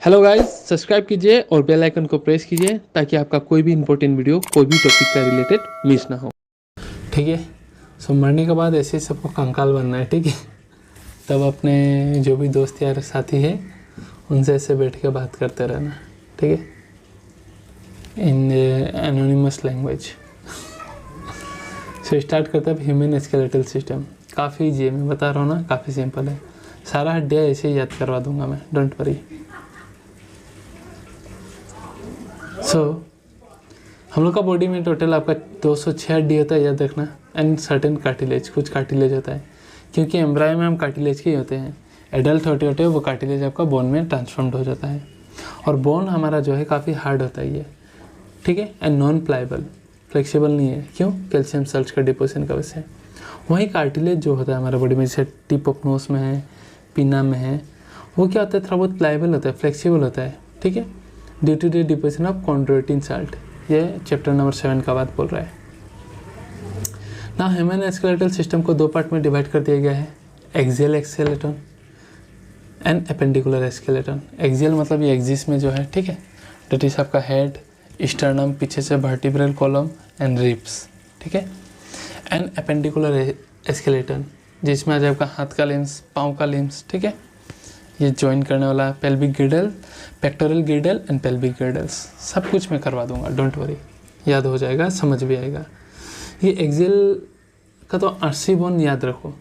Hello guys, subscribe कीजिए और bell icon को प्रेस कीजिए ताकि आपका कोई भी इंपॉर्टेंट वीडियो कोई भी टॉपिक का रिलेटेड मिस ना हो। ठीक है। सो मरने के बाद ऐसे ही सबको कंकाल बनना है। ठीक है। तब अपने जो भी दोस्त यार साथी है उनसे ऐसे बैठ के बात करते रहना। ठीक है, इन एनोनिमस लैंग्वेज। सो स्टार्ट करते हैं ह्यूमन स्केलेटल सिस्टम। काफ़ी ईजी है, मैं बता रहा हूँ ना, काफ़ी सिंपल है। सारा हड्डियाँ ऐसे ही याद करवा दूंगा मैं, डोंट वरी। सो हम लोग का बॉडी में टोटल आपका 206 हड्डी होता है, याद रखना। एंड सर्टेन कार्टिलेज, कुछ कार्टिलेज होता है, क्योंकि एम्ब्रायो में हम कार्टिलेज के ही होते हैं। एडल्ट होते वो कार्टिलेज आपका बोन में ट्रांसफॉर्म्ड हो जाता है। और बोन हमारा जो है काफ़ी हार्ड होता है ये। ठीक है, एंड नॉन प्लाइबल, फ्लेक्सिबल नहीं है। क्यों? कैल्शियम सल्ट्स का डिपोजिशन की वजह से। वहीं कार्टिलेज जो होता है हमारे बॉडी में, जैसे टिप ऑफ नोज में है, पिना में है, वो क्या होता है, थोड़ा बहुत प्लाइबल होता है, फ्लेक्सिबल होता है। ठीक है, due to the deposition of chondroitin salt. ये चैप्टर नंबर 7 का बात बोल रहा है ना। ह्यूमन स्केलेटल सिस्टम को दो पार्ट में डिवाइड कर दिया गया है, axial skeleton and appendicular skeleton. Axial मतलब ये एक्सिस में जो है, ठीक है, डेट इज आपका हेड, स्टर्नम, पीछे से वर्टिब्रल कॉलम एंड रिब्स। ठीक है, एंड एपेंडिकुलर स्केलेटन जिसमें आ जाए आपका हाथ का लिम्स, पाँव का लिम्स। ठीक है, ये ज्वाइन करने वाला pelvic girdle, pectoral girdle and pelvic girdles, सब कुछ मैं करवा दूंगा, डोंट वरी। याद हो जाएगा, समझ भी आएगा। ये एक्सियल का तो 80 बोन याद रखो।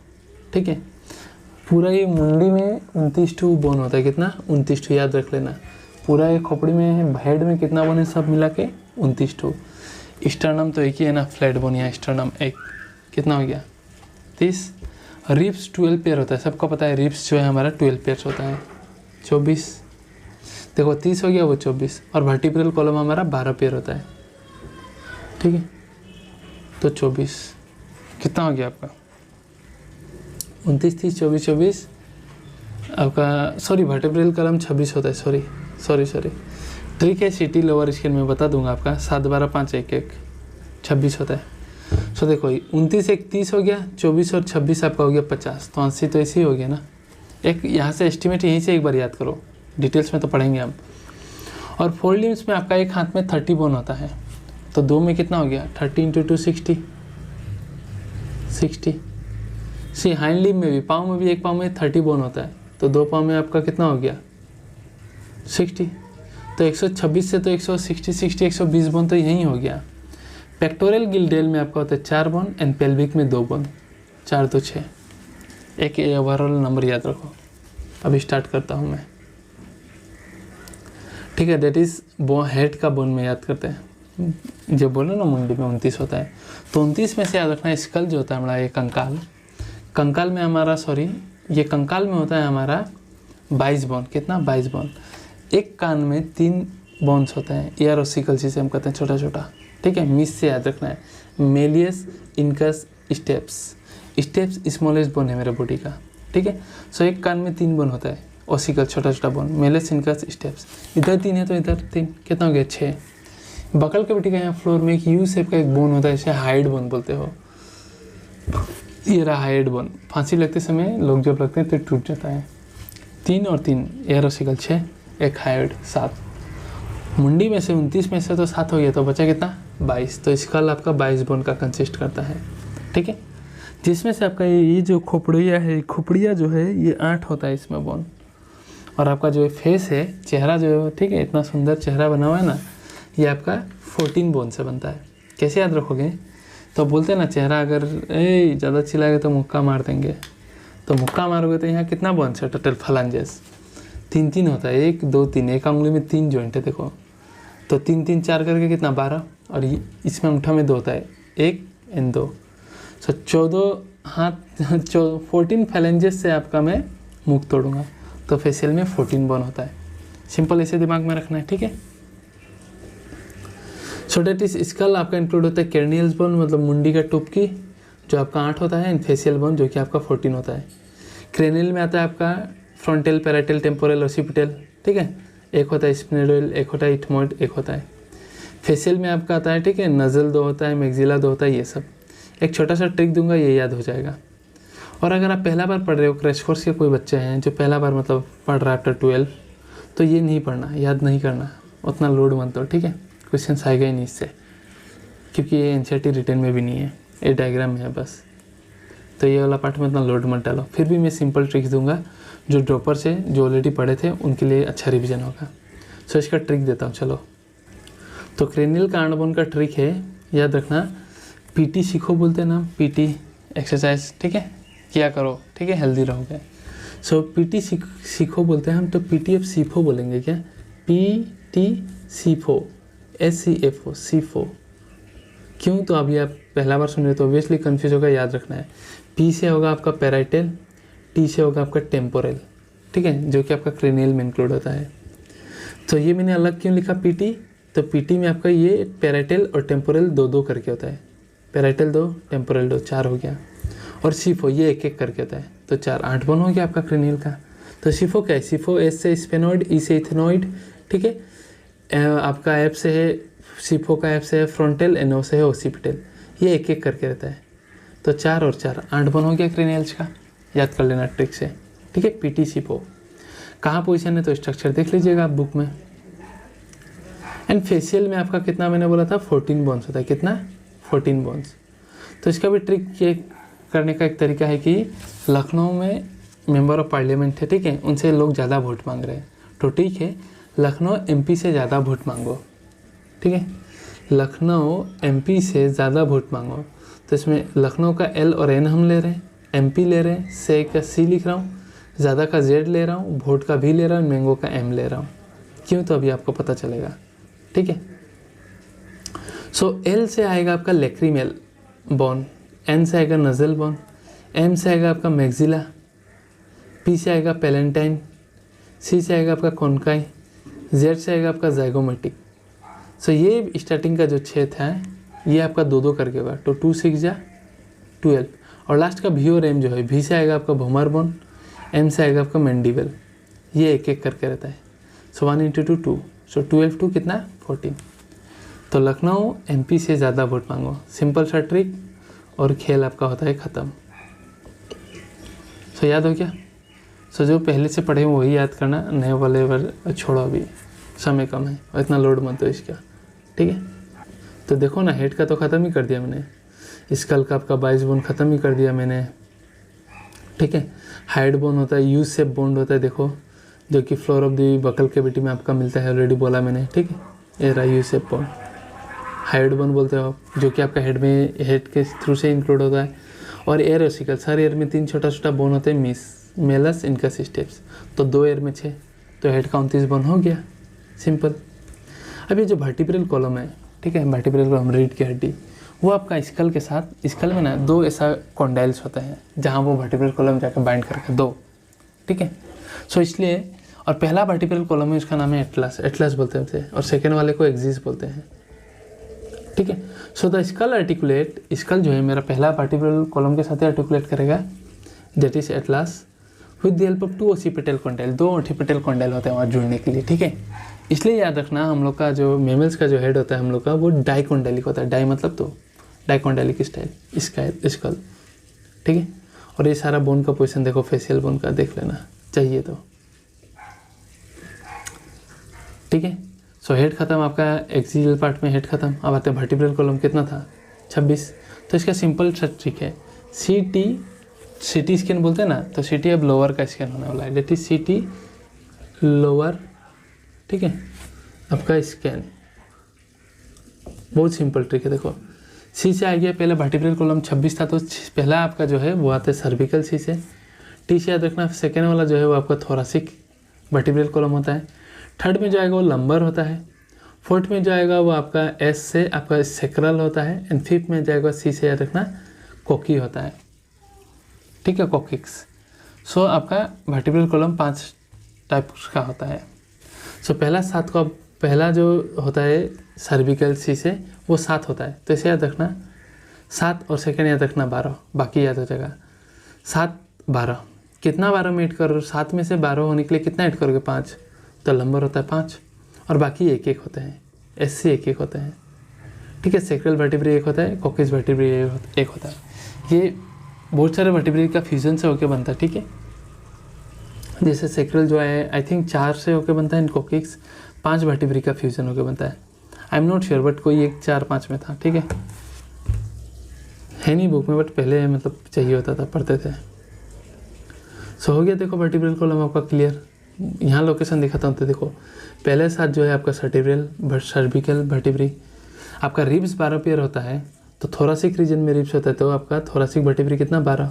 ठीक है, पूरा ये मुंडी में 29 बोन होता है। कितना? 29 याद रख लेना। पूरा ये खोपड़ी में, हेड में कितना बोन है, सब मिला के 29। स्टर्नम तो एक ही है ना, फ्लैट बोन या स्टर्नम एक, कितना हो गया? 30। रिब्स 12 पेयर होता है, सबको पता है। रिब्स जो है हमारा 12 पेयर होता है, 24। देखो 30 हो गया, वो 24। और वर्टिब्रल कॉलम हमारा 12 पेयर होता है। ठीक है, तो 24 कितना हो गया आपका? 29, 30, 24, 24 आपका, सॉरी, वर्टिब्रल कॉलम 26 होता है। सॉरी। ट्रिक है, सिटी लोअर स्केल में बता दूंगा आपका। 7, 12, 5, 1, 1, 26 होता है। सो देखो 29, 1, 30 हो गया, 24 और 26 आपका हो गया 50, तो 80 तो ऐसे ही हो गया ना। एक यहाँ से एस्टिमेट यहीं से एक बार याद करो, डिटेल्स में तो पढ़ेंगे हम। और 4 लिम्स में आपका एक हाथ में 30 बोन होता है, तो 2 में कितना हो गया? 30 × 2 60। सी हाइंड लिम्ब में भी, पाँव में भी, एक पाँव में 30 बोन होता है, तो 2 पाँव में आपका कितना हो गया? 60। तो 126 से तो 160, 120 बोन तो यहीं हो गया। पेक्टोरल गिल्डेल में आपका होता है 4 बोन एंड पेल्विक में 2 बोन, 4 तो 6। एक ओवरऑल नंबर याद रखो। अभी स्टार्ट करता हूँ मैं। ठीक है, डेट इज हेड का बोन में याद करते हैं। जो बोलो ना मुंडी में 29 होता है, तो 29 में से याद रखना स्कल जो होता है हमारा, ये कंकाल में हमारा, सॉरी, ये कंकाल में होता है हमारा 22 बोन। कितना? 22 बोन। एक कान में 3 बोन्स होते हैं, ईयर ओसिकल जिसे हम कहते हैं, छोटा छोटा। ठीक है, मिस से याद रखना है, Méliès, incus, steps smallest bone है मेरे बॉडी का। ठीक है, सो एक कान में 3 बोन होता है, ओसिकल छोटा छोटा बोन, मेलियस, इनकस, स्टेप्स। इधर 3 है तो इधर 3, कितना हो गया? 6। बकल के बेटी का यहाँ फ्लोर में एक यू शेप का एक बोन होता है, इसे हाइड बोन बोलते हो। ये रहा हाइड बोन। फांसी लगते समय लोग जब लगते हैं तो टूट जाता है। 3 और 3 एयर ओसिकल 6, एक हाइड 7। मुंडी में से 29 में से तो 7 हो गया, तो बचा कितना? 22। तो स्कल आपका 22 बोन का कंसिस्ट करता है। ठीक है, जिसमें से आपका ये जो खोपड़िया है, खोपड़िया जो है ये 8 होता है इसमें बोन। और आपका जो फेस है, चेहरा जो है, ठीक है, इतना सुंदर चेहरा बना हुआ है ना, ये आपका 14 बोन से बनता है। कैसे याद रखोगे? तो बोलते हैं ना, चेहरा अगर ज़्यादा चिल्लाएगा तो मुक्का मार देंगे, तो मुक्का मारोगे तो यहाँ कितना बोन है टोटल? फलांजेस 3 होता है, 1, 2, 3। एक उंगली में 3 जॉइंट है, देखो, तो 3, 3, 4 करके कितना? 12। और इसमें अंगूठा में 2 होता है, 1 एंड 2। सो 14 हाथ, 14 फैलेंजेस से आपका मैं मुख तोड़ूंगा, तो फेशियल में 14 बोन होता है। सिंपल ऐसे दिमाग में रखना है। ठीक है, सो डेट इज स्कल आपका इंक्लूड होता है कैर्नियल्स बोन, मतलब मुंडी का टुपकी, जो आपका 8 होता है, एंड फेशियल बोन जो कि आपका 14 होता है। क्रेनियल में आता है आपका फ्रंटल, पैराइटल, टेम्पोरल, ओसिपिटल। ठीक है, एक होता है स्पिनोइडल, एक होता है इथमोइड, एक होता है। फेशियल में आपका आता है, ठीक है, नजल 2 होता है, मैक्सिला 2 होता है, ये सब। एक छोटा सा ट्रिक दूंगा, ये याद हो जाएगा। और अगर आप पहला बार पढ़ रहे हो, क्रैश कोर्स के कोई बच्चे हैं जो पहला बार मतलब पढ़ रहा है आफ्टर 12, तो ये नहीं पढ़ना, याद नहीं करना, उतना लोड मत दो, ठीक है। क्वेश्चन आएगा ही नहीं इससे, क्योंकि ये एनसीईआरटी रिटर्न में भी नहीं है, ये डायग्राम में है बस। तो ये वाला पार्ट में इतना लोड मत डालो। फिर भी मैं सिंपल ट्रिक्स दूंगा जो ड्रॉपर्स है, जो ऑलरेडी पढ़े थे, उनके लिए अच्छा रिवीजन होगा। सो इसका ट्रिक देता हूँ, चलो। तो क्रेनियल कार्नोबोन का ट्रिक है, याद रखना, पीटी सीखो बोलते हैं ना, पीटी एक्सरसाइज, ठीक है, किया करो, ठीक है, हेल्दी रहोगे। सो पीटी सीखो बोलते हैं हम, तो पीटी अब सीफो बोलेंगे क्या, पीटी सीफो, SCFO, सीफो। क्यों, तो अभी आप पहला बार सुन रहे हो तो ऑब्वियसली कन्फ्यूज होगा, याद रखना है। पी से होगा आपका पैराइटल, टी से होगा आपका टेम्पोरल, ठीक है, जो कि आपका क्रेनियल में इंक्लूड होता है। तो ये मैंने अलग क्यों लिखा पीटी, तो पीटी में आपका ये पैराइटल और टेम्पोरल 2-2 करके होता है, पैराइटल 2, टेम्पोरल 2, 4 हो गया। और सीफो ये 1-1 करके होता है, तो 4, 8 बन हो गया आपका क्रेनियल का। तो सीफो क्या है, सीफो एस से स्पेनोइड, ई से इथेनोइड, ठीक है, आपका एफ से है, सीफो का एफ से है फ्रंटल, एनओ से है ओसिपिटल, ये 1-1 करके रहता है। तो 4 और 4, 8 बन हो गया क्रेनियल्स का, याद कर लेना ट्रिक से, ठीक है। पीटी सीफो कहाँ पोजीशन है, तो स्ट्रक्चर देख लीजिएगा आप बुक में। एंड फेशियल में आपका कितना मैंने बोला था, 14 बोन्स होता है, कितना, 14 बोन्स। तो इसका भी ट्रिक ये करने का एक तरीका है कि लखनऊ में मेंबर ऑफ पार्लियामेंट है, ठीक है, उनसे लोग ज़्यादा वोट मांग रहे हैं, तो ठीक है, लखनऊ MP से ज़्यादा वोट मांगो, ठीक है, लखनऊ MP से ज़्यादा वोट मांगो। तो इसमें लखनऊ का L और N हम ले रहे हैं, MP ले रहे हैं, से का C लिख रहा हूँ, ज़्यादा का Z ले रहा हूँ, वोट का V ले रहा हूँ, मैंगो का M ले रहा हूँ। क्यों, तो अभी आपको पता चलेगा, ठीक है। सो L से आएगा आपका लेक्रीमेल बोन, N से आएगा नजल बोन, M से आएगा आपका मैक्सिला, P से आएगा पैलेंटाइन, C से आएगा आपका कॉन्काई, Z से आएगा आपका जाइगोमेटिक। सो ये स्टार्टिंग का जो क्षेत्र है ये आपका 2-2 करके होगा, तो 2 6 जा 12। और लास्ट का V और M जो है, V से आएगा आपका भोमर बोन, M से आएगा आपका मैंडिबल, ये 1-1 करके रहता है। सो 1 × 2 2, सो 12 2 कितना, 14। तो लखनऊ MP से ज़्यादा वोट मांगो, सिंपल सा ट्रिक, और खेल आपका होता है ख़त्म। सो याद हो गया। सो जो पहले से पढ़े वही याद करना, नए वाले बार छोड़ो, अभी समय कम है और इतना लोड मत दो इसका, ठीक है। तो देखो ना, हेड का तो ख़त्म ही कर दिया मैंने, स्कल का आपका 22 बोन ख़त्म ही कर दिया मैंने, ठीक है। हाइड बोन होता है, यू शेप बोन्ड होता है, देखो, जो कि floor of the buccal cavity में आपका मिलता है, ऑलरेडी बोला मैंने, ठीक है। ये रहा U shape bone, hide bone बोलते हो आप, जो कि आपका हेड के थ्रू से इंक्लूड होता है। और एयर ओसिकल, हर एयर में 3 छोटा छोटा बोन होते हैं, मेलस इनका स्टेप्स, तो 2 एयर में 6, तो हेड का 29 बोन हो गया, सिंपल। अब ये जो वर्टिब्रल कॉलम है, ठीक है, वर्टिब्रल कॉलम रीढ़ की हड्डी, वो आपका स्कल के साथ, स्कल में ना 2 ऐसा कॉन्डाइल्स होते हैं जहाँ वो वर्टिब्रल कॉलम जाकर बाइंड करके 2, ठीक है। सो इसलिए, और पहला वर्टिब्रल कॉलम है उसका नाम है एटलस, एटलस बोलते हैं, और सेकेंड वाले को एक्सिस बोलते हैं, ठीक है। So the skull articulate, skull जो है मेरा पहला वर्टिब्रल कॉलम के साथ आर्टिकुलेट करेगा, that is Atlas, with the help of 2 occipital condyle, 2 occipital condyle होते हैं वहाँ जुड़ने के लिए, ठीक है। इसलिए याद रखना, हम लोग का जो मेमल्स का जो हेड होता है हम लोग का, वो डाइकोंडाइलिक होता है, डाई मतलब तो डाइकोंडाइलिक स्कल, ठीक है। और ये सारा बोन का पोजीशन देखो, फेशियल बोन का देख लेना चाहिए तो, ठीक है। सो हेड खत्म आपका, एक्सियल पार्ट में हेड खत्म। अब आते हैं वर्टिब्रल कॉलम, कितना था, 26। तो इसका सिंपल सा ट्रिक है, CT स्कैन बोलते हैं ना, तो CT अब लोअर का स्कैन होने वाला है, डेट इज CT लोअर, ठीक है, आपका स्कैन। बहुत सिंपल ट्रिक है, देखो, C से आ गया, पहले वर्टिब्रल कॉलम 26 था, तो पहला आपका जो है वो आता है सर्विकल C से। T से याद रखना, सेकेंड वाला जो है वो आपका थोरासिक वर्टिब्रल कॉलम होता है। थर्ड में जो आएगा वो लंबर होता है। फोर्थ में जो आएगा वो आपका S से आपका सेक्रल होता है। एंड फिफ्थ में जाएगा C से याद रखना कोकी होता है, ठीक है, कोकिक्स। सो आपका वर्टिब्रल कॉलम 5 टाइप का होता है। सो पहला जो होता है सर्विकल C से वो 7 होता है, तो इसे याद रखना 7, और सेकेंड याद रखना 12, बाकी याद हो जाएगा। 7 12 कितना 12 में ऐड करो, 7 में से 12 होने के लिए कितना ऐड करोगे, 5, तो लंबर होता है 5, और बाकी 1-1 होते हैं, SC 1-1 होते हैं, ठीक है। सेक्रल वर्टिब्रे 1 होता है, कोकिस वर्टिब्रे 1 होता है। ये बहुत सारे वर्टिब्रे का फ्यूजन से होकर बनता है, ठीक है। जैसे सेक्रल जो है आई थिंक 4 से होकर बनता है, कोकिक्स 5 वर्टिब्री का फ्यूजन होकर बनता है। I am not sure but कोई एक 4-5 में था, ठीक है नहीं बुक में, बट पहले मतलब चाहिए होता था, पढ़ते थे। सो हो गया, देखो वर्टिब्रल कॉलम आपका क्लियर। यहाँ लोकेशन दिखाता हूँ, तो देखो पहले साथ जो है आपका सर्विकल वर्टिब्री, आपका रिब्स 12 पेयर होता है, तो थोरासिक रीजन में रिब्स होता है, तो आपका थोरासिक वर्टिब्री कितना 12,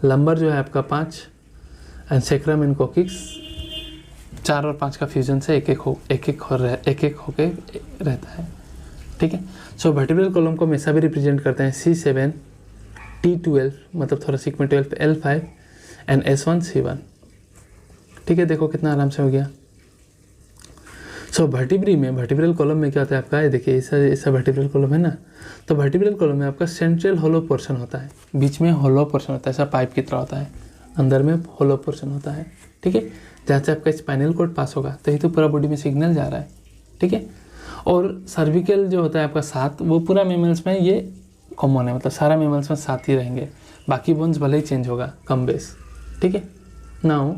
लंबर जो है आपका 5, एंड सेक्रम एंड कोकिक्स 4 और 5 का फ्यूजन से एक एक होके रहता है, ठीक है। सो वर्टिब्रल कॉलम को हमेशा भी रिप्रेजेंट करते हैं C7 T12, मतलब थोरासिक में 12 L5 एंड S1 C1, ठीक है। देखो कितना आराम से हो गया। सो वर्टिब्रल कॉलम में क्या होता है आपका, ये देखिए ऐसा वर्टिब्रल कॉलम है ना, तो वर्टिब्रल कॉलम में आपका सेंट्रल होलो पोर्शन होता है, बीच में होलो पोर्शन होता है, ऐसा पाइप की तरह होता है, अंदर में होलो पोर्शन होता है, ठीक है, जहाँ से आपका स्पाइनल कॉर्ड पास होगा, तो ये तो पूरा बॉडी में सिग्नल जा रहा है, ठीक है। और सर्विकल जो होता है आपका 7, वो पूरा मेमल्स में ये कॉमन है, मतलब सारा मेमल्स में 7 ही रहेंगे, बाकी बोन्स भले ही चेंज होगा कम बेस, ठीक है। नाउ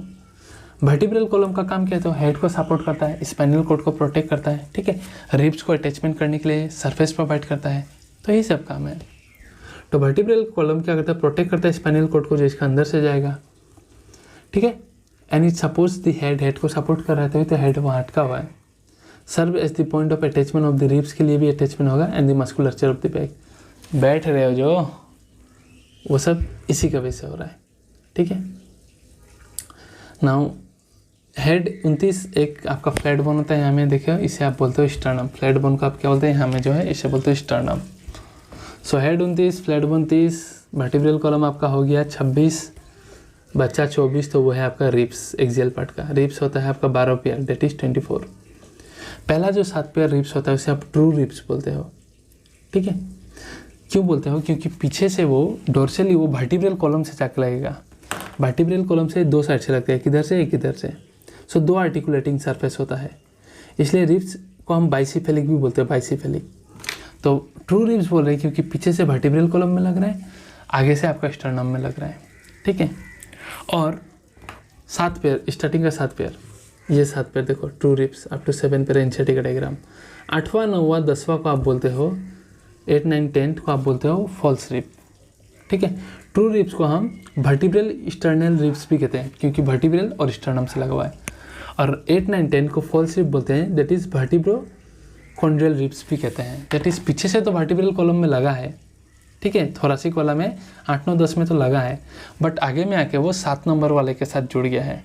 वर्टिब्रल कॉलम का काम क्या है, तो हेड को सपोर्ट करता है, स्पाइनल कॉर्ड को प्रोटेक्ट करता है, ठीक है, रिब्स को अटैचमेंट करने के लिए सरफेस प्रोवाइड करता है, तो यही सब काम है। तो वर्टिब्रल कॉलम क्या करता है, प्रोटेक्ट करता है स्पाइनल कॉर्ड को जो इसका अंदर से जाएगा, ठीक है, and it supports the head को सपोर्ट कर रहा है, तो हेड वहाँ अटका हुआ है, serve as the point of attachment of the ribs के लिए भी अटैचमेंट होगा, and the musculature of the back, बैठ रहे हो जो वो सब इसी की वजह से हो रहा है, ठीक है। नाउ हेड 29 एक आपका फ्लैट बोन होता है, यहाँ में देखिए इसे आप बोलते हो स्टर्नम, फ्लैट बोन का आप क्या बोलते हैं, यहाँ में जो है इसे बोलते हो sternum. So head 29, flat bone 30, vertebral column आपका हो गया 26, बच्चा 24, तो वो है आपका रिब्स, एक्सियल पार्ट का रिब्स होता है आपका 12 पेयर, दैट इज 24। पहला जो 7 पेयर रिब्स होता है उसे आप ट्रू रिब्स बोलते हो, ठीक है। क्यों बोलते हो, क्योंकि पीछे से वो डोर्सली वो वर्टिब्रल कॉलम से जाके लगेगा, वर्टिब्रल कॉलम से 2 साइड से लगता है, एक इधर से एक इधर से, सो 2 आर्टिकुलेटिंग सरफेस होता है, इसलिए रिब्स को हम बाइसिफेलिक भी बोलते हैं, बाइसिफेलिक। तो ट्रू रिब्स बोल रहे हैं क्योंकि पीछे से वर्टिब्रल कॉलम में लग रहा है, आगे से आपका स्टर्नम में लग रहा है, ठीक है। और 7 पेयर, स्टार्टिंग का 7 पेयर, ये 7 पेयर देखो true ribs up to 7 pair इंसर्टिक डायग्राम। 8वां 9वां 10वां को आप बोलते हो, 8 9 10 को आप बोलते हो फॉल्स रिब, ठीक है। ट्रू रिब्स को हम वर्टिब्रल स्टर्नल रिब्स भी कहते हैं क्योंकि वर्टिब्रल और स्टर्नम से लगा हुआ है, और 8 9 10 को फॉल्स रिब बोलते हैं, that is vertebro chondral ribs भी कहते हैं, दैट इज पीछे से तो वर्टिब्रल कॉलम में लगा है, ठीक है, थोरासिक वाला में 8 9 10 में तो लगा है, बट आगे में आके वो 7 नंबर वाले के साथ जुड़ गया है।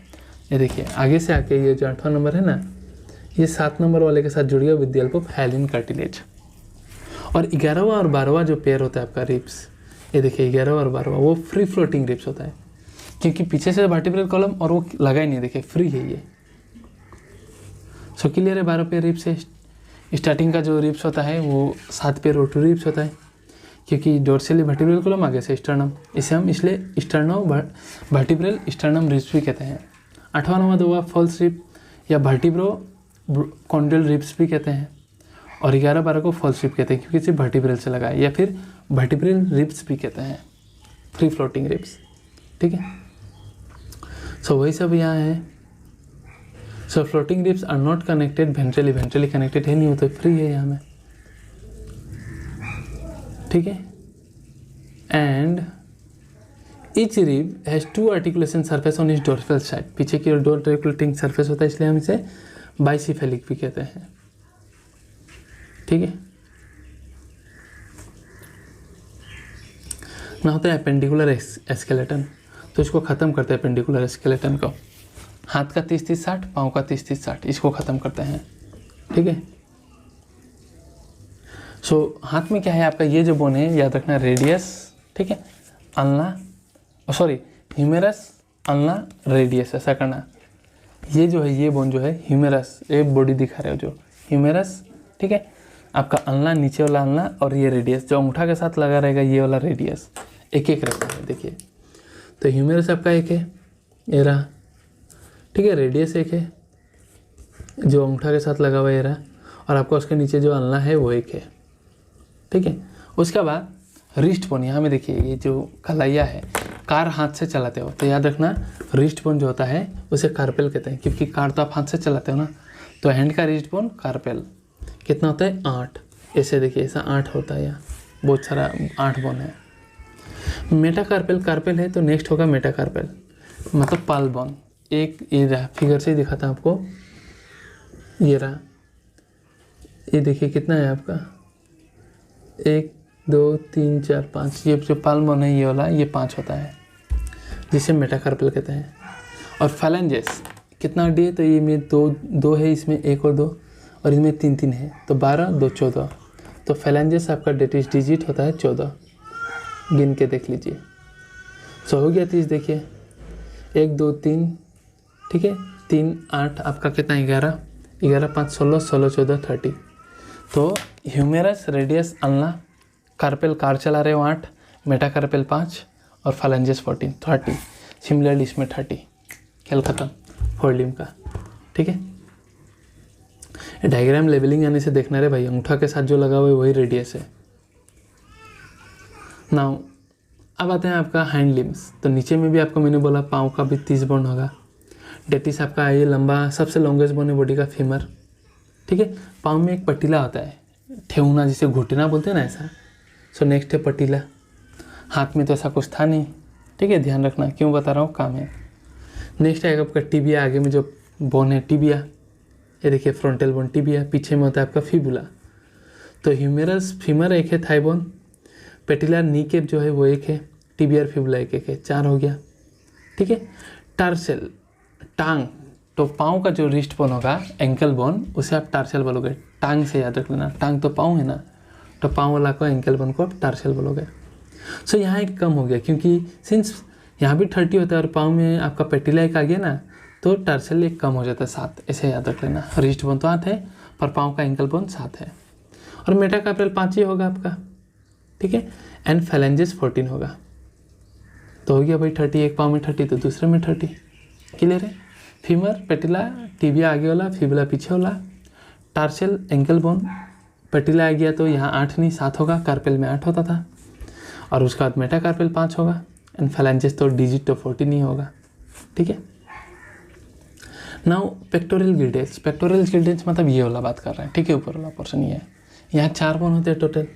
ये देखिए आगे से आके ये जो 8वां नंबर है ना, ये 7 नंबर वाले के साथ जुड़ गया with the help of hyaline cartilage. और 11वां और 12वां जो पेयर होता है आपका रिब्स, ये देखिए 11वां और 12वां वो फ्री फ्लोटिंग रिब्स होता है क्योंकि पीछे से वर्टिब्रल कॉलम और वो लगा ही नहीं, देखिए फ्री है ये। सो क्लियर है, 12 पेयर रिब्स है। स्टार्टिंग का जो रिब्स होता है वो 7 पेयर रोटरी रिब्स होता है क्योंकि डोर्सली वर्टिब्रल कॉलम आगे से स्टर्नम, इसे हम इसलिए स्टर्नो वर्टिब्रल स्टर्नम रिब्स भी कहते हैं। 8वां 9वां 2वां फॉल्स रिब या वर्टिब्रो कॉन्ड्रियल रिब्स भी कहते हैं, और 11 12 को फॉल्स रिब कहते हैं क्योंकि सिर्फ वर्टिब्रल से लगा है, या फिर वर्टिब्रल रिब्स भी कहते हैं, फ्री फ्लोटिंग रिब्स, ठीक है। सो वही सब यहाँ है। So floating ribs are not connected ventrally connected है नहीं, हो तो फ्री है यहाँ में, ठीक है। And each rib has 2 articulation surface on इस डोर्सल साइड, पीछे की ओर 2 आर्टिकुलेटिंग सरफेस होता है, इसलिए हम इसे बाइसिफेलिक भी कहते हैं, ठीक है। ना होता है एपेंडिकुलर एस्केलेटन, तो इसको ख़त्म करते हैं एपेंडिकुलर एस्केलेटन को, हाथ का 30-30 60, पाँव का 30-30 60, इसको ख़त्म करते हैं, ठीक है। सो हाथ में क्या है आपका, ये जो बोन है याद रखना रेडियस, ठीक है, अल्ना सॉरी ह्यूमेरस अल्ना रेडियस, ऐसा करना। ये जो है ये बोन जो है ह्यूमेरस, ये बॉडी दिखा रहे हो जो ह्यूमेरस, ठीक है, आपका अल्ना नीचे वाला अल्ना, और ये रेडियस जो अंगूठा के साथ लगा रहेगा ये वाला रेडियस, एक एक रखना है, देखिए। तो ह्यूमेरस आपका एक है, ये रहा, ठीक है, रेडियस एक है जो अंगूठा के साथ लगा हुआ ये रहा, और आपका उसके नीचे जो अल्ना है वो एक है, ठीक है। उसके बाद रिस्ट बोन, यहाँ में देखिए ये जो कलाइया है, कार हाथ से चलाते हो तो याद रखना रिस्ट बोन जो होता है उसे कार्पेल कहते हैं, क्योंकि कार तो आप हाथ से चलाते हो ना। तो हैंड का रिस्ट बोन कार्पेल कितना होता है 8, ऐसे देखिए ऐसा 8 होता है, यहाँ बहुत सारा 8 बोन है। मेटाकार्पेल कार्पेल है तो नेक्स्ट होगा मेटाकार्पेल, मतलब पाल बोन। एक ये रहा, फिगर से ही दिखाता हूँ आपको, ये रहा, ये देखिए कितना है आपका 1 2 3 4 5, ये जो पाल बोन है ये वाला, ये 5 होता है जिसे मेटाकार्पेल कहते हैं। और फैलेंजेस कितना हड्डी है, तो ये में दो है, इसमें 1 और 2, और इसमें 3 है, तो 12 2 14। तो फैलेंजेस आपका डिजिट होता है 14, गिन के देख लीजिए। सो हो गया 30, देखिए 1 2 3, ठीक है, 3 8, आपका कितना 11 11 5 16 16 14 30। तो ह्यूमेरस रेडियस अल्ना कार्पेल कार चला रहे हो 8, मेटाकार्पेल 5 और फैलेंजेस 14 30। सिमिलरली इसमें 30, खेल खत्म फोल्डियम का, ठीक है। डायग्राम लेवलिंग आने से देखना रे भाई, अंगूठा के साथ जो लगा हुआ है वही रेडियस है। नाउ अब आते हैं आपका हैंड लिम्स। तो नीचे में भी आपको मैंने बोला पाँव का भी 30 बोन होगा। डेटिस आपका ये लंबा सबसे लॉन्गेस्ट बोन है बॉडी का फीमर, ठीक है। पाँव में एक पटीला होता है, ठेहुना जिसे घुटना बोलते हैं ना, ऐसा। सो नेक्स्ट है पटीला। हाथ में तो ऐसा कुछ था नहीं, ठीक है, ध्यान रखना, क्यों बता रहा हूँ, काम है। नेक्स्ट है आपका टिबिया, आगे में जो बोन है टिबिया, ये देखिए फ्रंटल बोन टिबिया, पीछे में होता है आपका फिबुला। तो ह्यूमेरस फीमर एक है, थाई बोन, पेटिलर नी केप जो है वो एक है, टिबियर फिबुला एक है, 4 हो गया, ठीक है। टार्सेल टांग, तो पाँव का जो रिस्ट बोन होगा एंकल बोन, उसे आप टार्सेल बोलोगे, टांग से याद रख लेना, टांग तो पाँव है ना, तो पाँव वाला को एंकल बोन को आप टार्सेल बोलोगे। सो यहाँ एक कम हो गया, क्योंकि सिंस यहाँ भी 30 होता है और पाँव में आपका पेटिला एक आ गया ना, तो टार्सेल एक कम हो जाता है 7, ऐसे याद रख लेना। रिस्ट बोन तो 8 है पर पाँव का एंकल बोन 7 है, और मेटाकार्पेल 5 ही होगा आपका, ठीक है। एंड फैलेंजेस 14 होगा। तो हो गया भाई 30, एक पाँव में 30 तो दूसरे में 30, क्लियर है। फीमर पेटिला टिबिया आगे वाला, फिबुला पीछे वाला, टार्सेल एंकल बोन, पेटिला आ गया तो यहाँ 8 नहीं 7 होगा, कार्पेल में 8 होता था, और उसके बाद मेटाकार्पेल 5 होगा, एंड फैलेंजेस तो डिजिट तो 14 ही होगा, ठीक है। नाउ पेक्टोरल गिल्डेल्स, पेक्टोरल गिल्डेल्स मतलब ये वाला बात कर रहे हैं, ठीक है, ऊपर वाला पोर्शन ये है। यहाँ 4 बोन होते हैं टोटल,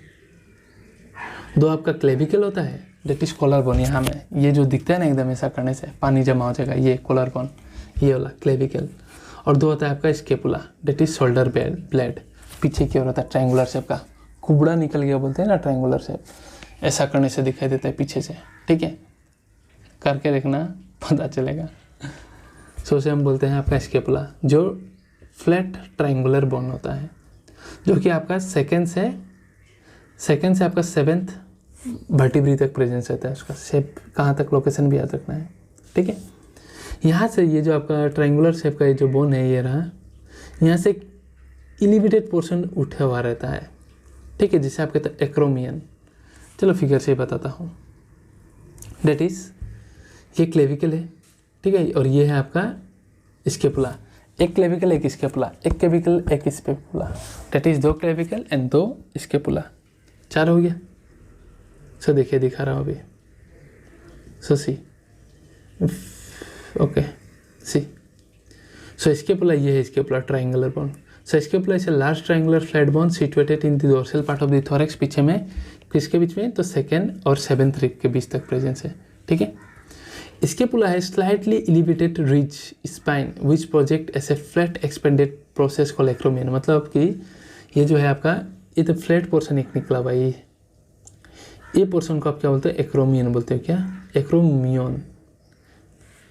2 आपका क्लेविकल होता है, डेट इज कॉलर बोन, यहाँ में ये जो दिखता है ना एकदम ऐसा करने से पानी जमा हो जाएगा, ये कॉलर बोन, ये वाला क्लेविकल। और 2 होता है आपका scapula, that is shoulder blade, पीछे की ओर होता है ट्रायंगुलर शेप का, कुबड़ा निकल गया बोलते हैं ना ट्रायंगुलर शेप, ऐसा करने से दिखाई देता है पीछे से, ठीक है, करके देखना पता चलेगा। सो से हम बोलते हैं आपका स्केपुला, जो फ्लैट ट्रायंगुलर बोन होता है, जो कि आपका सेकेंड से आपका 7th वर्टिब्री तक प्रेजेंस रहता है। उसका शेप कहाँ तक, लोकेशन भी याद रखना है, ठीक है। यहाँ से ये जो आपका ट्रायंगुलर शेप का ये जो बोन है ये रहा, यहाँ से इलिवेटेड पोर्शन उठा हुआ रहता है, ठीक है, जिसे आप कहते हैं एक्रोमियन। चलो फिगर से बताता हूँ। डेट इज ये क्लेविकल है, ठीक है, और ये है आपका स्केपुला, एक क्लेविकल एक स्केपुला, एक क्लेविकल एक scapula, that is 2 clavicle and 2 scapula, 4 हो गया। सो देखिए दिखा रहा हूँ अभी, सो सी, ओके सी। सो स्केपुला ये है scapula triangular bone. So scapula is a large triangular flat bone situated in the dorsal part of the thorax, पीछे में किसके बीच में, तो 2nd और 7th रिब के बीच तक प्रेजेंस है, ठीक है। स्केपुला है slightly elevated ridge spine which project as a flat expanded process called acromion, मतलब कि ये जो है आपका ये तो फ्लैट पोर्शन एक निकला हुआ, ये पोर्शन को आप क्या बोलते हैं, एक्रोमियन बोलते हो, क्या एक्रोमियन,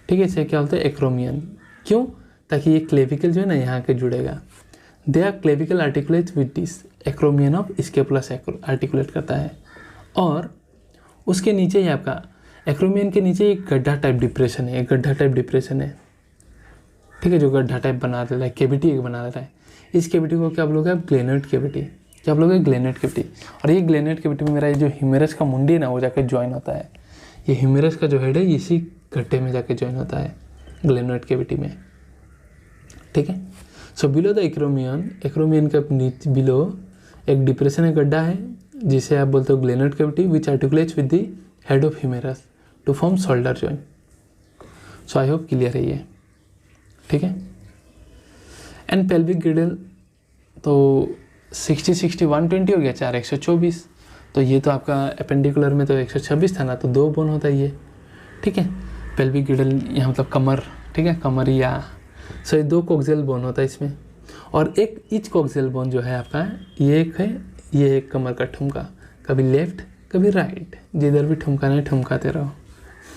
ठीक है, इसे क्या बोलते हैं एक्रोमियन। क्यों, ताकि ये क्लेविकल जो है ना यहाँ के जुड़ेगा, they are clavicle articulate with this, acromion of scapula से आर्टिकुलेट करता है। और उसके नीचे ही आपका एक्रोमियन के नीचे एक गड्ढा टाइप डिप्रेशन है, एक गड्ढा टाइप डिप्रेशन है, ठीक है, जो गड्ढा टाइप बना देता है, केविटी एक बना देता है। इस केविटी को क्या बोलोगे आप, ग्लेनोइड केविटी, क्या बोलोगे, ग्लेनोइड केविटी। और ये ग्लेनोइड केविटी में मेरा ये जो ह्यूमेरस का मुंडी है ना वो जाके ज्वाइन होता है, ये ह्यूमेरस का जो हेड है इसी गड्ढे में जाके ज्वाइन होता है ग्लेनोइड केविटी में, ठीक है। So below the acromion, acromion के नीचे बिलो एक डिप्रेशन है, गड्ढा है, जिसे आप बोलते हो glenoid cavity which articulates with the head of humerus to form shoulder joint. So I hope clear है ये, ठीक है। एंड पेल्विक गिडल तो 60 60 120 हो गया, 4 124। तो ये तो आपका एपेंडिकुलर में तो 126 था ना, तो 2 बोन होता है ये, ठीक है। पेल्विक गिडल यहाँ मतलब कमर, ठीक है, कमरिया। सो ये 2 कोक्सियल बोन होता है इसमें, और एक ईच कोक्सियल बोन जो है आपका, ये एक है, ये एक कमर का ठुमका, कभी लेफ्ट कभी राइट, जिधर भी ठुमकाना है ठुमकाते रहो,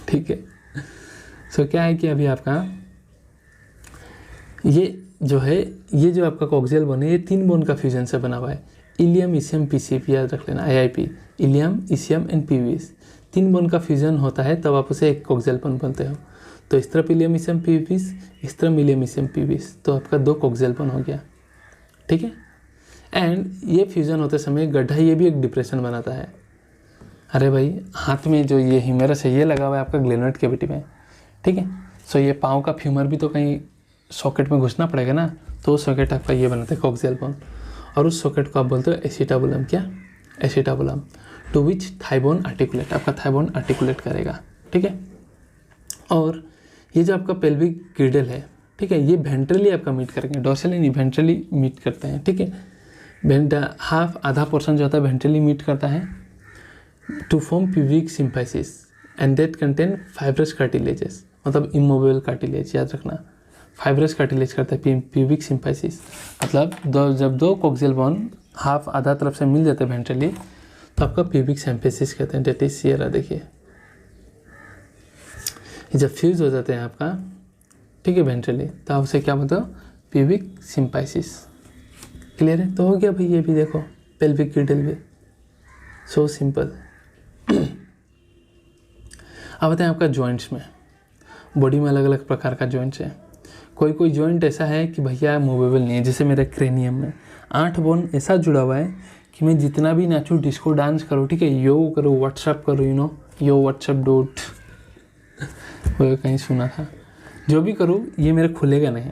ठीक है। सो क्या है कि अभी आपका ये जो है, ये जो आपका कोक्सियल बोन है, ये 3 बोन का फ्यूजन से बना हुआ है। इलियम, इसियम, पीसीपी याद रख लेना, आईआईपी, इलियम, इसियम एंड पीवीस, 3 बोन का फ्यूजन होता है, तब आप उसे एक कोक्सियल बोन बोलते हो। तो इस तरफ इलियम, इसियम, पीवीस, इस तरफ इलियम, इसियम, पीवीस, तो आपका 2 कोक्सियल बोन हो गया, ठीक है। एंड ये फ्यूजन होते समय गड्ढा ये भी एक डिप्रेशन बनाता है। अरे भाई, हाथ में जो ये ह्यूमेरस है ये लगा हुआ है आपका ग्लेनोइड कैविटी में, ठीक है। सो ये पाँव का फ्यूमर भी तो कहीं सॉकेट में घुसना पड़ेगा ना, तो सॉकेट आपका ये बनाता है कोक्सियल बोन, और उस सॉकेट को आप बोलते हो एसिटाबुलम। क्या? एसिटाबुलम, टू विच थाइबोन आर्टिकुलेट, आपका थाइबोन आर्टिकुलेट करेगा, ठीक है। और ये जो आपका पेल्विक गिडल है, ठीक है, ये वेंट्रली आपका मीट करेंगे, डॉर्सली नहीं, वेंट्रली मीट करते हैं, ठीक है। हाफ, आधा पोर्शन जो होता है वेंट्रली मीट करता है to form pubic symphysis and that contain fibrous cartilages, मतलब इमोवेबल कार्टिलेज, याद रखना। फाइब्रस कार्टिलेज करता है प्यूबिक सिम्फाइसिस, मतलब जब 2 कोक्सियल बोन हाफ, आधा तरफ से मिल जाते हैं वेंट्रली, तो आपका प्यूबिक सिम्फाइसिस कहते हैं। डेट इज ये रहा, देखिए जब फ्यूज हो जाते हैं आपका, ठीक है, वेंट्रली, तो आप उसे क्या बोलते हो? Pubic symphysis. क्लियर है? तो हो गया भाई, ये भी देखो पेल्विक गिडल भी, सो सिंपल। अब आते हैं आपका जॉइंट्स में। बॉडी में अलग अलग प्रकार का जॉइंट्स है। कोई जॉइंट ऐसा है कि भैया मूवेबल नहीं है, जैसे मेरे क्रेनियम में 8 बोन ऐसा जुड़ा हुआ है कि मैं जितना भी नाचूँ, डिस्को डांस करूँ, ठीक है, यो करूँ, व्हाट्सअप करूँ, यू नो, यो व्हाट्सअप डोट, वो कहीं सुना था, जो भी करूँ ये मेरे खुलेगा नहीं।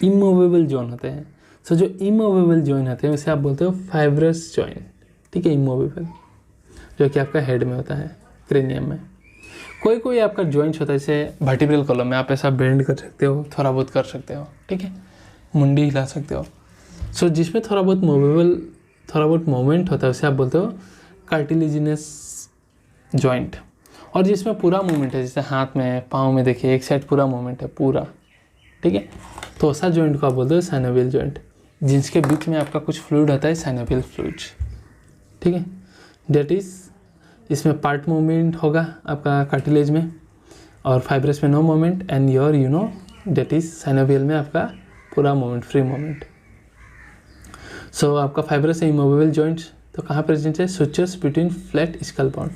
इमूवेबल जॉइंट होते हैं। सो जो इमूवेबल जॉइंट होते हैं उसे आप बोलते हो फाइब्रस जॉइंट, ठीक है, इमूवेबल, जो कि आपका हेड में होता है, क्रेनियम में। कोई आपका जॉइंट्स होता है, जैसे वर्टिब्रल कॉलम में आप ऐसा बेंड कर सकते हो, थोड़ा बहुत कर सकते हो, ठीक है, मुंडी हिला सकते हो। सो जिसमें थोड़ा बहुत मूवमेंट होता है उसे आप बोलते हो कार्टिलेजिनस जॉइंट। और जिसमें पूरा मूवमेंट है, जैसे हाथ में, पाँव में, देखिए एक साइड पूरा मूवमेंट है पूरा, ठीक है, तो ऐसा जॉइंट को आप बोलते हो साइनोवियल जॉइंट, जिसके बीच में आपका कुछ फ्लूइड होता है, साइनोवियल फ्लूइड्स, ठीक है। डेट इज, इसमें पार्ट मूवमेंट होगा आपका कार्टिलेज में, और फाइब्रस में no movement, and your you know that is synovial में आपका पूरा मूवमेंट, फ्री मूवमेंट। सो आपका फाइब्रस है इमूवेबल जॉइंट्स, तो कहाँ प्रेजेंट है? Sutures between flat skull bone,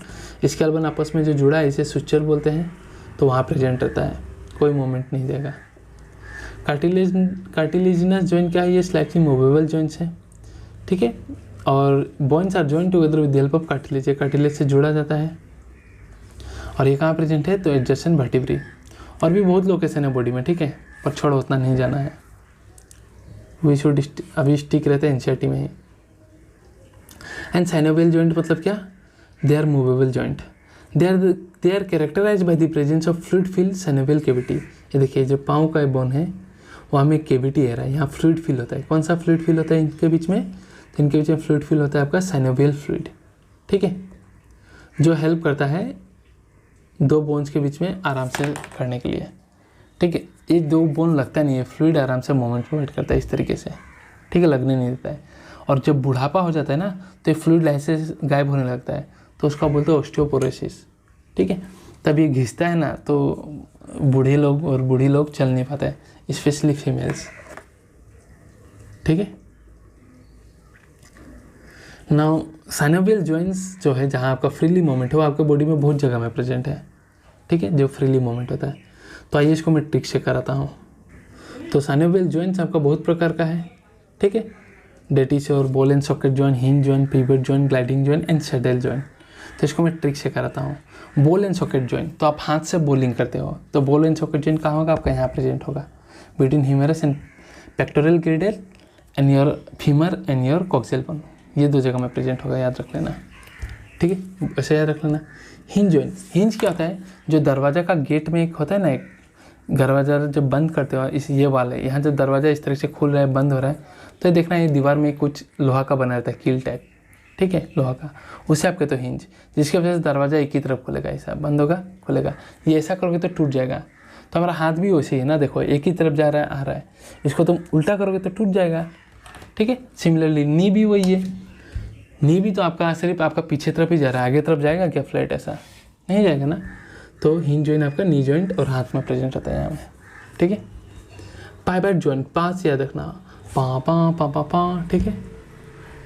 skull bone आपस में जो जुड़ा है इसे सुचर बोलते हैं, तो वहाँ प्रेजेंट रहता है, कोई मूवमेंट नहीं देगा। कार्टिलेजिनस जॉइंट क्या है? ये स्लाइटली मूवेबल जॉइंट्स है, ठीक है, और bones are joint together with the help of cartilage, cartilage से जुड़ा जाता है। और ये कहाँ प्रेजेंट है? तो एडजेसेंट वर्टिब्री, और भी बहुत लोकेशन है बॉडी में, ठीक है, पर छोड़ो उतना नहीं जाना है, वी शुड अभी स्टिक रहते हैं एनसीईआरटी में ही। एंड साइनोवियल जॉइंट मतलब क्या? They are movable joint, they are characterize by the presence of fluid fill synovial cavity. ये देखिए जो पाँव का बोन है वहाँ में कैविटी है रहा है, यहाँ फ्लूइड फिल होता है। कौन सा फ्लूइड फिल होता है इनके बीच में? तो इनके बीच में फ्लूइड फिल होता है आपका साइनोवियल फ्लूइड, ठीक है, जो हेल्प करता है 2 बोन्स के बीच में आराम से करने के लिए, ठीक है। ये 2 बोन लगता नहीं है, फ्लूइड आराम से मूवमेंट प्रोवाइड करता है इस तरीके से, ठीक है, लगने नहीं देता है। और जब बुढ़ापा हो जाता है ना, तो ये फ्लूइड ऐसे गायब होने लगता है, तो उसका बोलते हैं ऑस्टियोपोरोसिस, ठीक है। तब ये घिसता है ना, तो बूढ़े लोग और बूढ़ी लोग चल नहीं पाते, स्पेशली फीमेल्स, ठीक है। नाउ साइनोवियल जॉइंट्स जो है, जहाँ आपका फ्रीली मूवमेंट है, वो आपके बॉडी में बहुत जगह में प्रेजेंट है, ठीक है, जो फ्रीली मूवमेंट होता है। तो आइए इसको मैं ट्रिक से कराता हूँ। तो साइनोवियल जॉइंट्स आपका बहुत प्रकार का है, ठीक है, डेट इज और ball and socket joint, hinge joint, pivot joint, gliding joint and saddle joint. तो इसको मैं ट्रिक से कराता हूँ। बॉल एंड सॉकेट जॉइंट, तो आप हाथ से बॉलिंग करते हो, तो बॉल एंड सॉकेट जॉइंट कहाँ होगा? आपका यहाँ प्रेजेंट होगा, between humerus and pectoral girdle and your femur and your coxal bone, ये 2 जगह में प्रेजेंट होगा, याद रख लेना, ठीक है, ऐसे याद रख लेना। हिंज जॉइंट, हिंज क्या होता है, जो दरवाज़ा का गेट में एक होता है ना, एक दरवाज़ा जब बंद करते हो इस ये वाले यहाँ जब दरवाज़ा इस तरह से खुल रहा है बंद हो रहा है, तो ये देखना ये दीवार में कुछ लोहा का बना रहता है, कील टाइप, ठीक है, लोहा का, उसे आप कहते हो हिंज, जिसकी वजह से दरवाज़ा एक ही तरफ खुलेगा, ऐसा बंद होगा खुलेगा। ये ऐसा करोगे तो टूट जाएगा। तो हमारा हाथ भी वैसे ही है ना, देखो एक ही तरफ जा रहा है आ रहा है, इसको तुम उल्टा करोगे तो टूट जाएगा, ठीक है। सिमिलरली नी भी वही है, नी भी तो आपका सिर्फ आपका पीछे तरफ ही जा रहा है, आगे तरफ जाएगा क्या फ्लैट, ऐसा नहीं जाएगा ना। तो हिंज जॉइंट आपका नी जॉइंट और हाथ में प्रेजेंट रहता है यहाँ में, ठीक है। पाइवट जॉइंट, पाँच याद रखना, पा पा पा पा पा, ठीक है।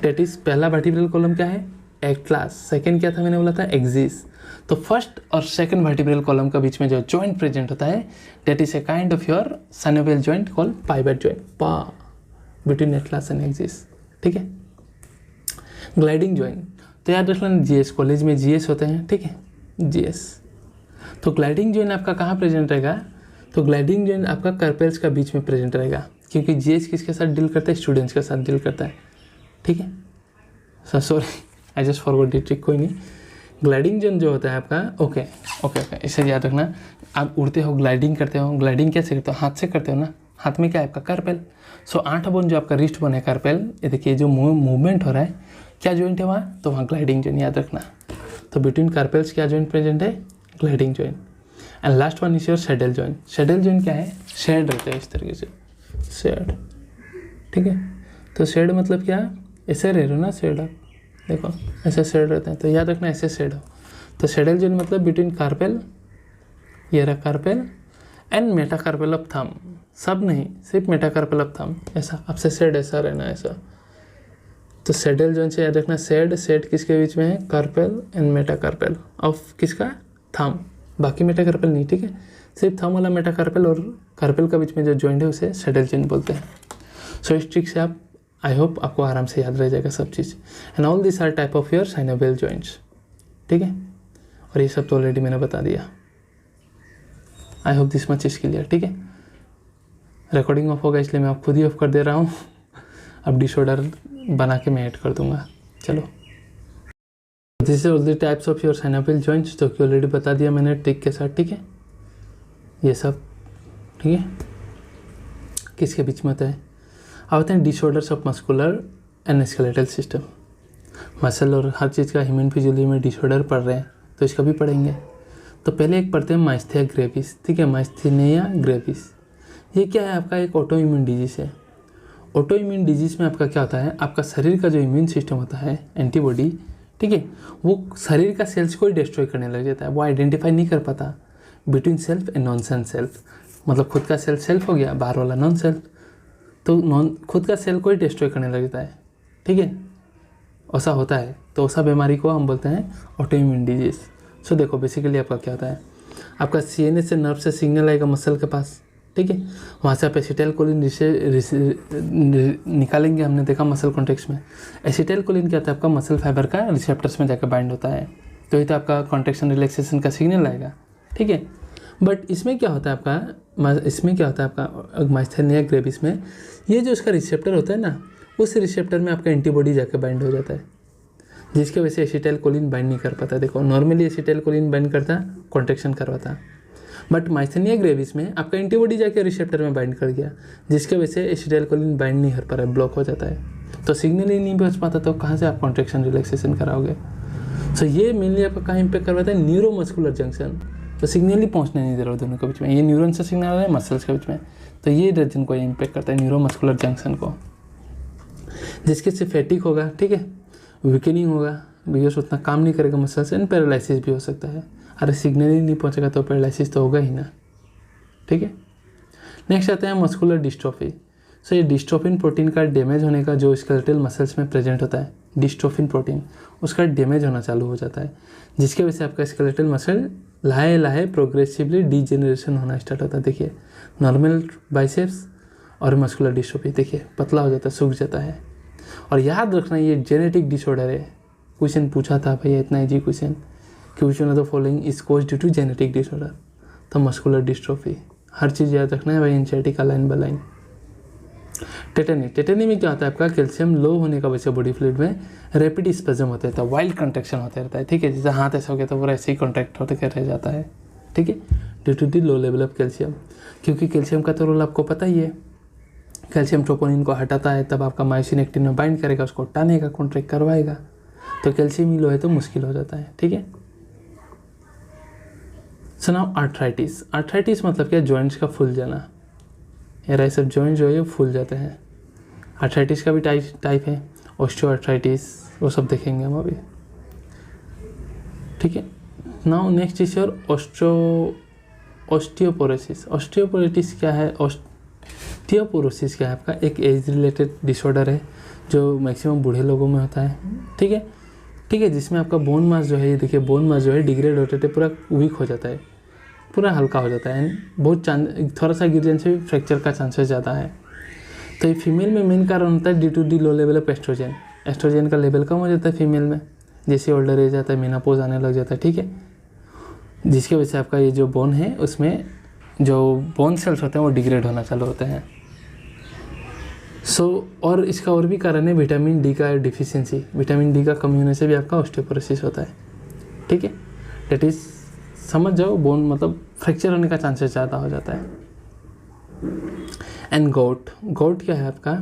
डेट इज पहला वर्टिब्रल कॉलम क्या है, एटलास, सेकंड क्या था मैंने बोला था, एक्सिस। तो फर्स्ट और सेकंड वर्टिब्रल कॉलम के बीच में जो जॉइंट प्रेजेंट होता है that is a kind of your synovial joint called pivot joint, पा बिटवीन एटलास एंड एक्सिस, ठीक है। ग्लाइडिंग जॉइंट, तो याद रख लेना जीएस, कॉलेज में जीएस होते हैं, ठीक है, जीएस। तो ग्लाइडिंग जॉइंट आपका कहाँ प्रेजेंट रहेगा, तो ग्लाइडिंग जॉइंट आपका कार्पेल्स का बीच में प्रेजेंट रहेगा, क्योंकि जीएस किसके साथ डील करता है, स्टूडेंट्स के साथ डील करता है, ठीक है। Sorry I just forgot the trick, कोई नहीं। ग्लाइडिंग जॉइंट जो होता है आपका, ओके ओके ओके, इसे याद रखना। आप उड़ते हो, ग्लाइडिंग करते हो, ग्लाइडिंग कैसे करते हो, हाथ से करते हो ना, हाथ में क्या है आपका कार्पेल। सो 8 बोन जो आपका रिस्ट बोन है कार्पेल, ये देखिए जो मूवमेंट हो रहा है, क्या जॉइंट है वहाँ, तो वहाँ ग्लाइडिंग जॉइंट याद रखना। तो बिटवीन कार्पेल्स क्या जॉइंट प्रेजेंट है, gliding joint. And last one is your saddle joint. Saddle joint क्या है, शेड रहते हैं इस तरीके से, शेड, ठीक है। तो शेड मतलब क्या, ऐसे रह रहे हो ना शेड, आप देखो ऐसे शेड रहते हैं, तो याद रखना ऐसे शेड हो। तो सैडल जॉइंट मतलब बिटवीन कार्पेल, ये रहा कार्पेल एंड मेटाकार्पेल ऑफ थंब, सब नहीं सिर्फ मेटाकार्पेल ऑफ थंब, ऐसा आपसे शेड ऐसा रहना ऐसा। तो सैडल जॉइंट से याद रखना, शेड, शेड किसके बीच में है, कार्पेल एंड मेटाकार्पेल ऑफ किसका, थंब, बाकी मेटाकार्पेल नहीं, ठीक है। सिर्फ थंब वाला मेटाकार्पेल और कार्पेल का बीच में जो जॉइंट है उसे सैडल जॉइंट बोलते हैं। सो इस ट्रिक से आप, आई होप आपको आराम से याद रह जाएगा सब चीज़। And all this are type of your synovial joints, ठीक है। और ये सब तो ऑलरेडी मैंने बता दिया, I hope this much is clear, ठीक है। रिकॉर्डिंग ऑफ होगा इसलिए मैं आप खुद ही ऑफ कर दे रहा हूँ, अब डिसऑर्डर बना के मैं ऐड कर दूंगा। चलो, this is all the types of your synovial joints, जो कि ऑलरेडी बता दिया मैंने ट्रिक के साथ, ठीक है। ये सब ठीक है, किसके बीच में होता है। अब आते हैं disorders of muscular and skeletal system. Muscle और हर चीज़ का ह्यूमन फिजियोलॉजी में डिसऑर्डर पढ़ रहे हैं तो इसका भी पढ़ेंगे। तो पहले एक पढ़ते हैं माइस्थेनिया ग्रेविस, ठीक है, माइस्थेनिया ग्रेविस। ये क्या है, आपका एक ऑटो इम्यून डिजीज़ है। ऑटो इम्यून डिजीज़ में आपका क्या होता है, आपका शरीर का जो इम्यून सिस्टम होता है, एंटीबॉडी, ठीक है, वो शरीर का सेल्स को ही डिस्ट्रॉय करने लग जाता है। वो आइडेंटिफाई नहीं कर पाता between self and non self, मतलब खुद का सेल सेल्फ हो गया, बाहर वाला नॉन सेल्फ, तो खुद का सेल को ही डिस्ट्रॉय करने लग जाता है, ठीक है, ऐसा होता है। तो ऐसा बीमारी को हम बोलते हैं ऑटो इम्यून डिजीज़। सो देखो बेसिकली आपका क्या होता है, आपका सीएनएस से नर्व से सिग्नल आएगा मसल के पास, ठीक है, वहाँ से आप एसिटाइलकोलिन निकालेंगे, हमने देखा मसल कॉन्टेक्स्ट में। एसिटाइलकोलिन क्या होता है, आपका मसल फाइबर का रिसेप्टर्स में जाकर बाइंड होता है, तो ये तो आपका कॉन्ट्रैक्शन रिलैक्सेशन का सिग्नल आएगा, ठीक है। बट इसमें क्या होता है आपका, इसमें क्या होता है आपका माइस्थेनिया ग्रेविस में, ये जो इसका रिसेप्टर होता है ना, उस रिसेप्टर में आपका एंटीबॉडी जाकर बाइंड हो जाता है, जिसके वजह से एसिटाइलकोलिन बाइंड नहीं कर पाता। देखो नॉर्मली एसिटाइलकोलिन बाइंड करता, कॉन्ट्रैक्शन करवाता, बट माइस्थेनिया ग्रेविस में आपका एंटीबॉडी जाके रिसेप्टर में बाइंड कर गया, जिसके वजह से एसिटाइलकोलिन बाइंड नहीं कर पा रहा है, ब्लॉक हो जाता है, तो सिग्नल ही नहीं पहुँच पाता, तो कहाँ से आप कॉन्ट्रैक्शन रिलैक्सेशन कराओगे। सो ये मेनली आपका कहाँ इम्पेक्ट करवाता है, न्यूरोमस्कुलर जंक्शन, तो सिग्नल ही पहुँचने नहीं दे रहा दोनों के बीच में, ये न्यूरॉन से सिग्नल आ रहा है मसल्स के बीच में, तो ये रीजन को इम्पेक्ट करता है, न्यूरोमस्कुलर जंक्शन को, जिसके से फैटिक होगा, ठीक है, वीकनिंग होगा, बिकॉज उतना काम नहीं करेगा मसल्स, एंड पैरालिसिस भी हो सकता है। अरे सिग्नल ही नहीं पहुंचेगा तो पैरालिसिस तो होगा ही ना, ठीक है। नेक्स्ट आते हैं मस्कुलर डिस्ट्रोफी। सो ये डिस्ट्रोफिन प्रोटीन का डैमेज होने का जो स्केलेटल मसल्स में प्रेजेंट होता है, डिस्ट्रोफिन प्रोटीन, उसका डैमेज होना चालू हो जाता है, जिसके वजह से आपका स्केलेटल मसल लाहे लाहे प्रोग्रेसिवली डीजेनरेशन होना स्टार्ट होता है। देखिए नॉर्मल बाइसेप्स और मस्कुलर डिस्ट्रोफी, देखिए पतला हो जाता है, सूख जाता है। और याद रखना ये जेनेटिक डिसऑर्डर है। क्वेश्चन पूछा था भैया, इतना इजी क्वेश्चन, कि which one of the following is cause due to genetic disorder, तो मस्कुलर डिस्ट्रोफी, हर चीज़ याद रखना है भाई, एनसीईआरटी का लाइन बाय लाइन। टेटेनी में क्या होता है आपका कैल्शियम लो होने का वजह से बॉडी फ्लूइड में रैपिड स्पेजम होता रहता है, वाइल्ड कंट्रैक्शन होता रहता है, ठीक है। जैसे हाथ ऐसा हो गया तो पूरा ऐसे ही कॉन्ट्रैक्ट होते कर रह जाता है, ठीक है, due to the low level of calcium. क्योंकि कैल्शियम का तो रोल आपको पता ही है, कैल्शियम ट्रोपोनिन को हटाता है, तब आपका मायोसिन एक्टिन में बाइंड करेगा, उसको टानेगा, कॉन्ट्रैक्ट करवाएगा। तो कैल्शियम ही लो है तो मुश्किल हो जाता है, ठीक है। सो नाउ आर्थराइटिस मतलब क्या, जॉइंट्स का फूल जाना, ये सब जॉइंट जो है वो फूल जाते हैं। आर्थराइटिस का भी टाइप है, ऑस्टियोआर्थराइटिस, वो सब देखेंगे हम अभी, ठीक है। Now next is your osteoporosis. Osteoporosis क्या है? ऑस्टियोपोरोसिस क्या है आपका? एक एज रिलेटेड डिसऑर्डर है जो मैक्सिमम बूढ़े लोगों में होता है, ठीक है, ठीक है, जिसमें आपका बोन मास जो है, ये देखिए बोन मास जो है डिग्रेड होते थे, पूरा वीक हो जाता है, पूरा हल्का हो जाता है, बहुत थोड़ा सा गिर जाने से फ्रैक्चर का चांसेस ज़्यादा है। तो ये फीमेल में मेन कारण होता है due to the low level of estrogen. Estrogen का लेवल कम हो जाता है फीमेल में, जैसे ओल्डर एज आता है, मेनोपॉज आने लग जाता है, ठीक है, जिसकी वजह से आपका ये जो बोन है उसमें जो बोन सेल्स होते हैं वो डिग्रेड होना चालू होते हैं। और इसका और भी कारण है विटामिन डी का डिफिशियंसी। विटामिन डी का कमी होने से भी आपका ऑस्टियोपोरोसिस होता है, ठीक है। डेट इज समझ जाओ, बोन मतलब फ्रैक्चर होने का चांसेस ज़्यादा हो जाता है। एंड गोट क्या है आपका?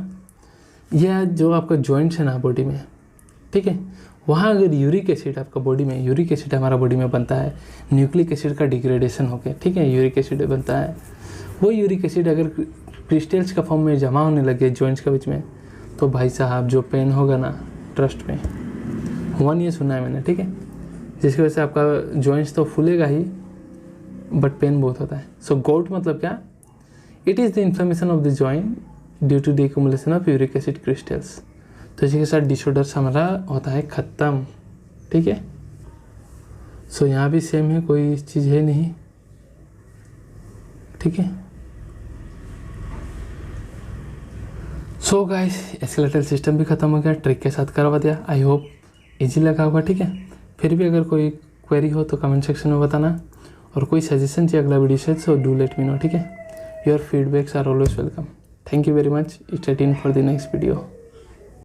यह जो आपका जॉइंट्स है ना बॉडी में, ठीक है, वहाँ अगर यूरिक एसिड आपका बॉडी में, यूरिक एसिड हमारा बॉडी में बनता है, न्यूक्लिक एसिड का डिग्रेडेशन होकर, ठीक है, यूरिक एसिड बनता है। वो यूरिक एसिड अगर क्रिस्टल्स का फॉर्म में जमा होने लगे जॉइंट्स के बीच में, तो भाई साहब जो पेन होगा ना, ट्रस्ट में 1 ये सुना है मैंने, ठीक है, जिसकी वजह से आपका जॉइंट्स तो फूलेगा ही बट पेन बहुत होता है। सो गोट मतलब क्या? It is the inflammation of the joint due to the accumulation of uric acid crystals. तो इसी के साथ डिसऑर्डर्स हमारा होता है ख़त्म, ठीक है। सो यहाँ भी सेम है, कोई चीज़ है नहीं, ठीक है। सो गाइस स्केलेटल सिस्टम भी ख़त्म हो गया, ट्रिक के साथ करवा दिया। आई होप इजी लगा होगा, ठीक है। फिर भी अगर कोई क्वेरी हो तो कमेंट सेक्शन में बताना, और कोई सजेशन चाहिए अगला वीडियो से so do let me know, ठीक है। Your feedbacks are always welcome. Thank you very much. Stay tuned for the next video.